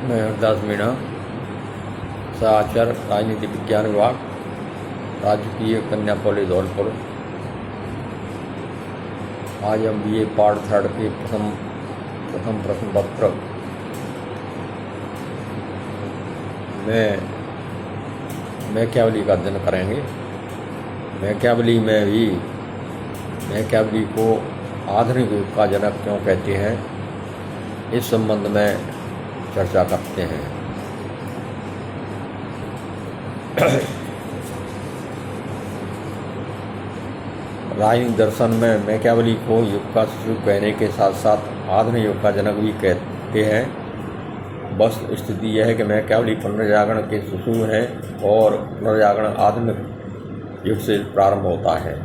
मैं हरदास मीणा, सहाचार्य राजनीति विज्ञान विभाग, राजकीय कन्या कॉलेज धौलपुर। आज हम BA पार्ट 3 के प्रथम प्रश्न पत्र मैकियावेली का अध्ययन करेंगे। मैकियावेली को आधुनिक युग का जनक क्यों कहते हैं, इस संबंध में चर्चा करते हैं। राजनीतिक दर्शन में मैकियावेली को युग का शिशु कहने के साथ साथ आधुनिक युग का जनक भी कहते हैं। बस स्थिति यह है कि मैकियावेली पुनर्जागरण के शिशु हैं और पुनर्जागरण आधुनिक युग से प्रारंभ होता है।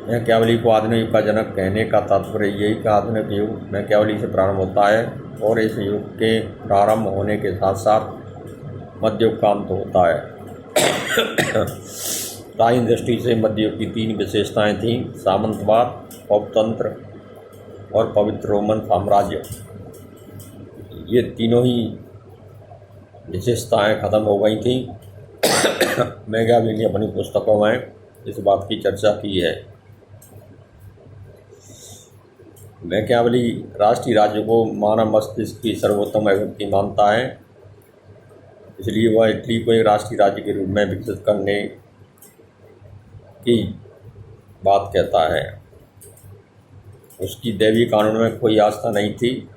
मैकियावेली को आधुनिक युग का जनक कहने का तात्पर्य यही कि आधुनिक युग मैकियावेली से प्रारंभ होता है और इस युग के प्रारंभ होने के साथ साथ मध्य युग का अंत होता है। राजनीतिक दृष्टि से मध्य युग की 3 विशेषताएं थीं: सामंतवाद, उपतंत्र और पवित्र रोमन साम्राज्य। ये तीनों ही विशेषताएं खत्म हो गई थीं। मैकियावेली ने अपनी पुस्तकों में इस बात की चर्चा की है। मैकियावेली राष्ट्रीय राज्य को मानव मस्तिष्क की सर्वोत्तम अभिव्यक्ति मानता है, इसलिए वह इटली को एक राष्ट्रीय राज्य के रूप में विकसित करने की बात कहता है। उसकी दैवीय कानून में कोई आस्था नहीं थी,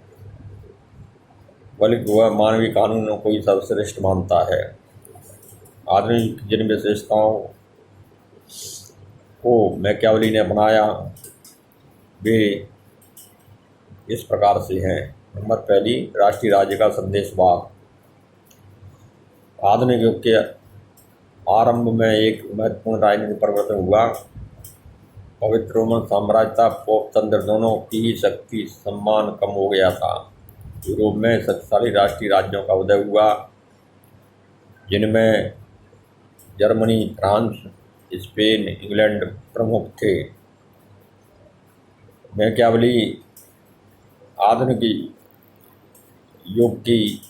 बल्कि वह मानवीय कानूनों को ही सर्वश्रेष्ठ मानता है। आधुनिक जिन विशेषताओं को मैकियावेली ने अपनाया वे इस प्रकार से हैं। नंबर पहली, राष्ट्रीय राज्य का संदेशवाद। आधुनिक युग के आरंभ में एक महत्वपूर्ण राजनीतिक परिवर्तन हुआ। पवित्र रोमन साम्राज्य था, पोप तंत्र दोनों की ही शक्ति सम्मान कम हो गया था। यूरोप में शक्तिशाली राष्ट्रीय राज्यों का उदय हुआ, जिनमें जर्मनी, फ्रांस, स्पेन, इंग्लैंड प्रमुख थे। मैकियावेली आधुनिक युग की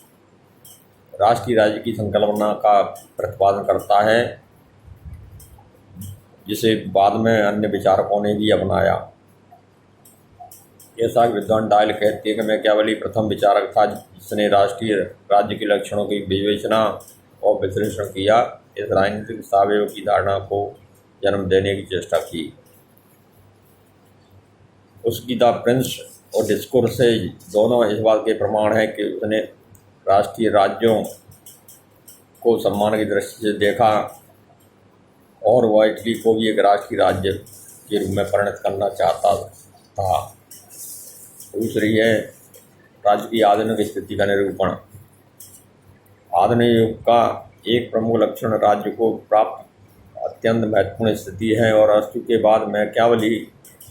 राष्ट्रीय राज्य की संकल्पना का प्रतिपादन करता है, जिसे बाद में अन्य विचारकों ने भी अपनाया। ऐसा विद्वान डायल कहते हैं कि मैकियावेली प्रथम विचारक था जिसने राष्ट्रीय राज्य के लक्षणों की विवेचना और विश्लेषण किया। इस राजनीतिक सावयव की धारणा को जन्म देने की चेष्टा की। उसकी द प्रिंस और डिस्कोर्सेज दोनों इस बात के प्रमाण हैं कि उसने राष्ट्रीय राज्यों को सम्मान की दृष्टि से देखा और वह इटली को भी एक राष्ट्रीय राज्य के रूप में परिणत करना चाहता था। दूसरी है राज्य की आधुनिक स्थिति का निरूपण। आधुनिक युग का एक प्रमुख लक्षण राज्य को प्राप्त अत्यंत महत्वपूर्ण स्थिति है और अरस्तु के बाद मैकियावेली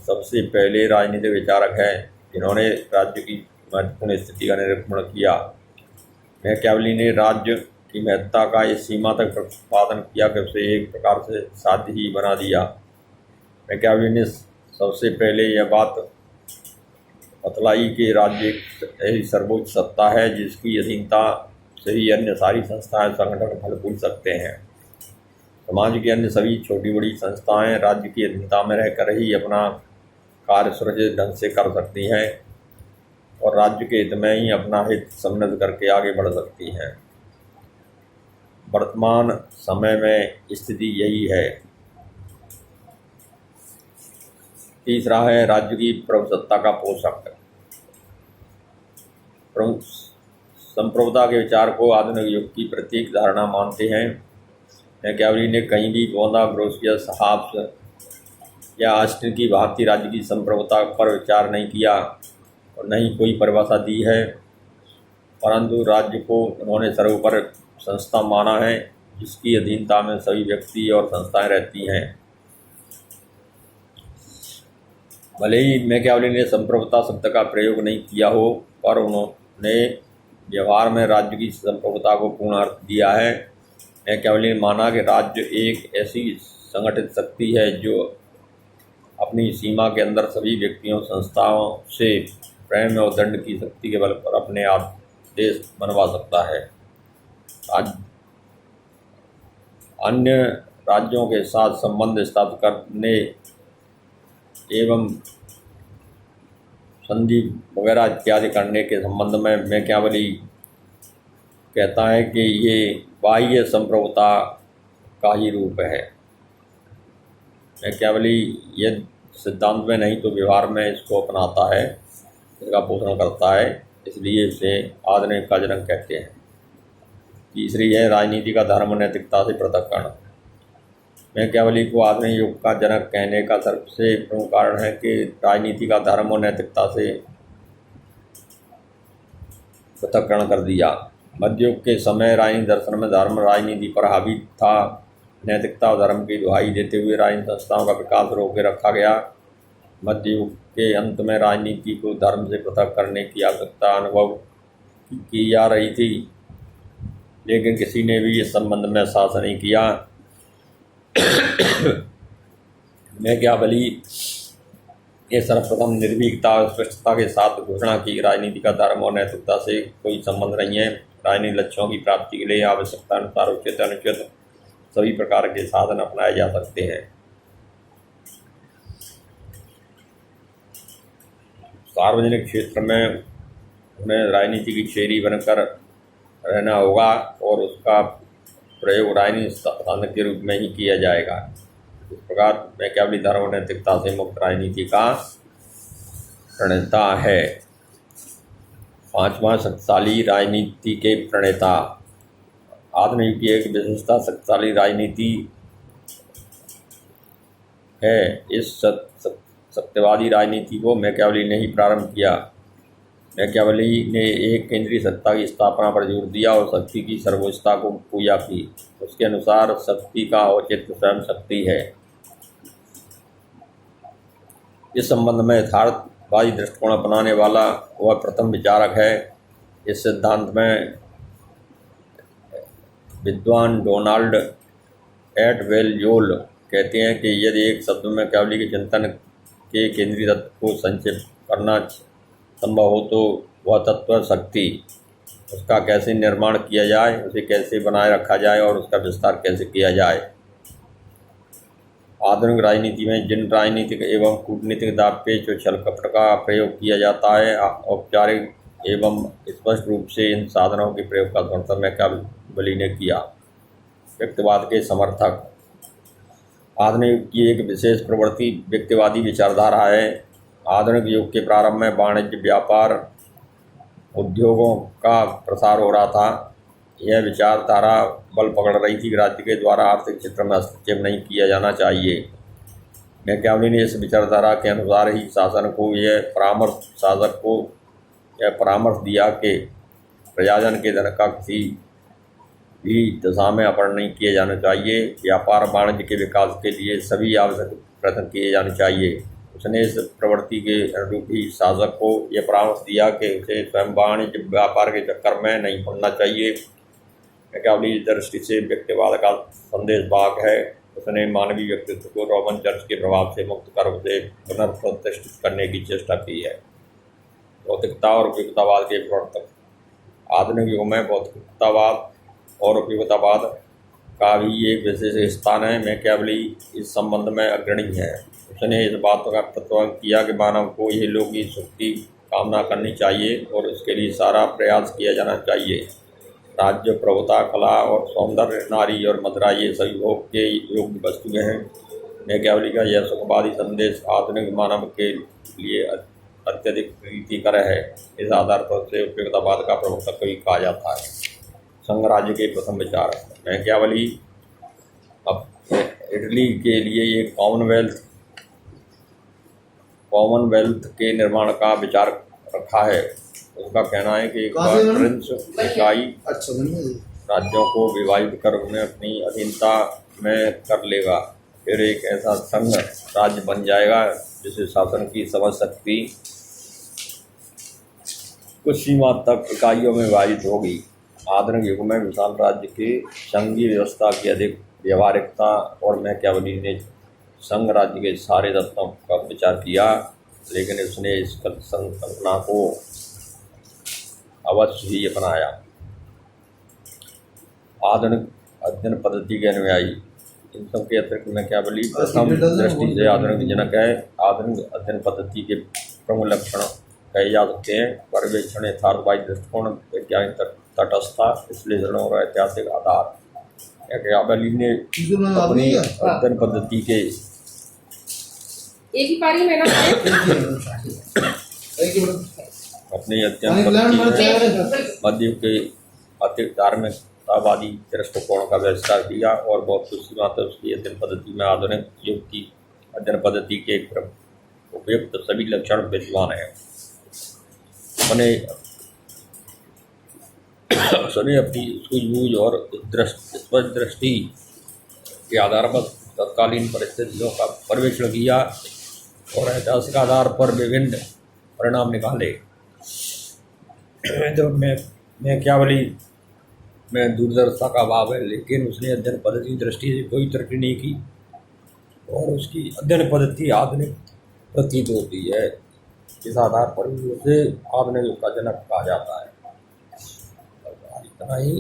सबसे पहले राजनीतिक विचारक हैं जिन्होंने राज्य की महत्वपूर्ण स्थिति का निरूपण किया। मैकियावेली ने राज्य की महत्ता का इस सीमा तक प्रतिपादन किया कि उसे एक प्रकार से साध्य ही बना दिया। मैकियावेली ने सबसे पहले यह बात बतलाई कि राज्य एक सर्वोच्च सत्ता है जिसकी अधीनता से ही अन्य सारी संस्थाएं संगठन फल फूल सकते हैं। समाज की अन्य सभी छोटी बड़ी संस्थाएं राज्य की अधीनता में रहकर ही अपना कार्य सुरक्षित ढंग से कर सकती हैं और राज्य के हित में ही अपना हित समृद्ध करके आगे बढ़ सकती हैं। वर्तमान समय में स्थिति यही है। तीसरा है राज्य की प्रभुसत्ता का पोषक। प्रमुख संप्रभुता के विचार को आधुनिक युग की प्रतीक धारणा मानते हैं। मैकियावेली ने कहीं भी गोंदा, ग्रोसियस, हाब्स या ऑस्टिन की भारतीय राज्य की संप्रभुता पर विचार नहीं किया और न ही कोई परिभाषा दी है, परंतु राज्य को उन्होंने सर्वोपरि संस्था माना है जिसकी अधीनता में सभी व्यक्ति और संस्थाएं रहती हैं। भले ही मैकियावेली ने संप्रभुता शब्द का प्रयोग नहीं किया हो, पर उन्होंने व्यवहार में राज्य की संप्रभुता को पूर्ण अर्थ दिया है। मैकियावेली ने माना कि राज्य एक ऐसी संगठित शक्ति है जो अपनी सीमा के अंदर सभी व्यक्तियों संस्थाओं से प्रेम और दंड की शक्ति के बल पर अपने देश बनवा सकता है। आज अन्य राज्यों के साथ संबंध स्थापित करने एवं संधि वगैरह इत्यादि करने के संबंध में मैकियावेली कहता है कि ये बाह्य संप्रभुता का ही रूप है। मैकियावेली ये सिद्धांत में नहीं तो व्यवहार में इसको अपनाता है, इसका पोषण करता है, इसलिए इसे आधुनिक का जनक कहते हैं। तीसरी है राजनीति का धर्म नैतिकता से पृथक्करण। मैकियावेली को आधुनिक युग का जनक कहने का सबसे प्रमुख कारण है कि राजनीति का धर्म और नैतिकता से पृथक्करण कर दिया। मध्य युग के समय राजनीति दर्शन में धर्म राजनीति पर हावी था। नैतिकता और धर्म की दुहाई देते हुए राजनीतिक संस्थाओं का विकास रोके रखा गया। मध्य युग के अंत में राजनीति को धर्म से पृथक करने की आवश्यकता अनुभव की जा रही थी, लेकिन किसी ने भी इस संबंध में शासन नहीं किया। मैकियावेली ने सर्वप्रथम निर्भीकता और स्पष्टता के साथ घोषणा की राजनीति का धर्म और नैतिकता से कोई संबंध नहीं है। राजनीतिक लक्ष्यों की प्राप्ति के लिए आवश्यकता अनुसार उचित अनुचित सभी प्रकार के साधन अपनाए जा सकते हैं। सार्वजनिक क्षेत्र में उन्हें राजनीति की चेरी बनकर रहना होगा और उसका प्रयोग राजनीतिक साधन के रूप में ही किया जाएगा। इस प्रकार मैकियावेली धर्म और नैतिकता से मुक्त राजनीति का प्रणेता है। पांचवा, शक्तिशाली राजनीति के प्रणेता। आधुनिक युग की एक विशेषता शक्तिशाली राजनीति है। इस सत्यवादी राजनीति को मैकियावेली ने ही प्रारंभ किया। मैकियावेली ने एक केंद्रीय सत्ता की स्थापना पर जोर दिया और शक्ति की सर्वोच्चता को पूजा की। उसके अनुसार शक्ति का औचित्य स्वयं शक्ति है। इस संबंध में यथार्थवादी दृष्टिकोण अपनाने वाला वह प्रथम विचारक है। इस सिद्धांत में विद्वान डोनाल्ड एटवेलयोल कहते हैं कि यदि एक शब्द में मैकियावेली के चिंतन के केंद्रीय तत्व को संक्षिप्त करना संभव हो तो वह तत्व शक्ति, उसका कैसे निर्माण किया जाए, उसे कैसे बनाए रखा जाए और उसका विस्तार कैसे किया जाए। आधुनिक राजनीति में जिन राजनीतिक एवं कूटनीतिक दावपेच और छल कपट का प्रयोग किया जाता है, औपचारिक एवं स्पष्ट रूप से इन साधनों के प्रयोग का समर्थन मैकियावेली ने किया। व्यक्तिवाद के समर्थक। आधुनिक युग की एक विशेष प्रवृत्ति व्यक्तिवादी विचारधारा है। आधुनिक युग के प्रारंभ में वाणिज्य, व्यापार, उद्योगों का प्रसार हो रहा था। यह विचारधारा बल पकड़ रही थी कि राज्य के द्वारा आर्थिक क्षेत्र में हस्तक्षेप नहीं किया जाना चाहिए। मैकियावेली ने इस विचारधारा के अनुसार ही शासन को यह परामर्श दिया कि प्रजाजन के धन का किसी भी दशा में अपहरण नहीं किया जाना चाहिए। व्यापार वाणिज्य के विकास के लिए सभी आवश्यक प्रयत्न किए जाने चाहिए। उसने इस प्रवृत्ति के अनुरूप ही शासक को यह परामर्श दिया कि उसे स्वयं वाणिज्य व्यापार के चक्कर में नहीं पड़ना चाहिए। मैकियावेली इस दृष्टि से व्यक्तिवाद का संदेशवाहक है। उसने मानवीय व्यक्तित्व को रोमन चर्च के प्रभाव से मुक्त कर उसे पुनर्प्रतिष्ठित करने की चेष्टा की है। भौतिकता और उपयुक्ततावाद के प्रवर्तक। आधुनिक युग में भौतिकतावाद और उपयुक्ततावाद का भी एक विशेष स्थान है। मैकियावेली इस संबंध में अग्रणी है। उसने इस बात का प्रतिपादन किया कि मानव को यह लौकिक सुख की कामना करनी चाहिए और उसके लिए सारा प्रयास किया जाना चाहिए। राज्य, प्रभुता, कला और सौंदर्य, नारी और मदिरा ये सभी भोग के योग्य वस्तुएं हैं। मैकियावेली का यह सुखवादी संदेश आधुनिक मानव के लिए अत्यधिक प्रीतिकर है। इस आधार पर उसे उपयुक्ततावाद का प्रवर्तक भी कहा जाता है। संघ राज्य के प्रथम विचारक। मैकियावेली अब इटली के लिए एक कॉमनवेल्थ के निर्माण का विचार रखा है। उसका कहना है कि प्रिंस इकाई राज्यों को विभाजित कर उन्हें अपनी अधीनता में कर लेगा। फिर एक ऐसा संघ राज्य बन जाएगा जिसे शासन की समझ शक्ति कुछ सीमा तक इकाइयों में विभाजित होगी। आधुनिक युग में विशाल राज्य की संघीय व्यवस्था की अधिक व्यवहारिकता और मैकियावेली ने संघ राज्य के सारे तत्वों का विचार किया, लेकिन उसने इस संकल्पना को अवश्य ही अपनाया। आधुनिक अध्ययन पद्धति के अनुयायी, इन सब के अतिरिक्त मैकियावेली प्रथम दृष्टि से आधुनिक जनक है। आधुनिक अध्ययन पद्धति के प्रमुख लक्षण कहे जा सकते हैं: पर्यवेक्षण, यथार्थवादी दृष्टिकोण, वैज्ञानिक तटस्थता, विश्लेषण और ऐतिहासिक आधार। मैकियावेली ने अपनी अध्ययन पद्धति के एक ही पारी में ना अपनी अध्ययन पद्धति में मध्य युग के अतिरिक्त धार्मिकतावादी दृष्टिकोण का विस्तार किया और बहुत कुछ सीमा तक उसकी अध्ययन पद्धति में आधुनिक युग की अध्ययन पद्धति के उपयुक्त सभी लक्षण विद्यमान हैं। उसने अपनी सूझबूझ और स्पष्ट दृष्टि के आधार पर तत्कालीन परिस्थितियों का पर्यवेक्षण किया और ऐतिहासिक आधार पर विभिन्न परिणाम निकाले। तो मैकियावेली में दूरदर्शिता का अभाव है, लेकिन उसने अध्ययन पद्धति दृष्टि से कोई तरक्की नहीं की और उसकी अध्ययन पद्धति आधुनिक प्रतीत होती है। इस आधार पर उसे आधुनिक युग का जनक कहा जाता है। इतना ही।